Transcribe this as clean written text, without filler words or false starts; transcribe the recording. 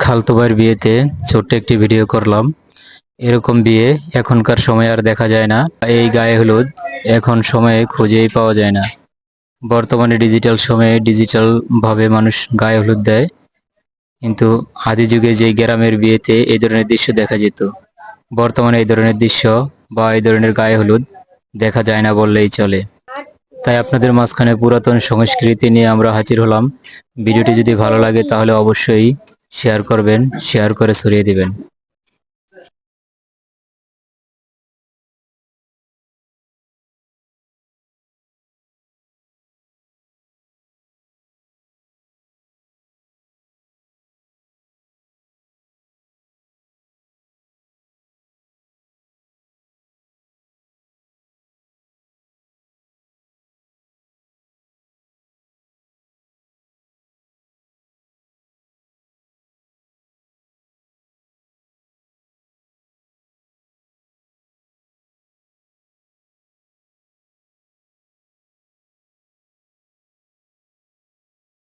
খালতো ভাইয়ের বিয়েতে ছোট্ট একটি ভিডিও করলাম। এরকম বিয়ে এখনকার সময় আর দেখা যায় না। এই গায়ে হলুদ এখন সময়ে খুঁজেই পাওয়া যায় না। বর্তমানে ডিজিটাল সময়ে ডিজিটাল ভাবে মানুষ গায়ে হলুদ দেয়, কিন্তু আদি যুগে যে গ্রামের বিয়েতে এই ধরনের দৃশ্য দেখা যেত, বর্তমানে এই ধরনের দৃশ্য বা এই ধরনের গায়ে হলুদ দেখা যায় না বললেই চলে। তাই আপনাদের মাঝখানে পুরাতন সংস্কৃতি নিয়ে আমরা হাজির হলাম। ভিডিওটি যদি ভালো লাগে তাহলে অবশ্যই শেয়ার করবেন, শেয়ার করে ছড়িয়ে দিবেন।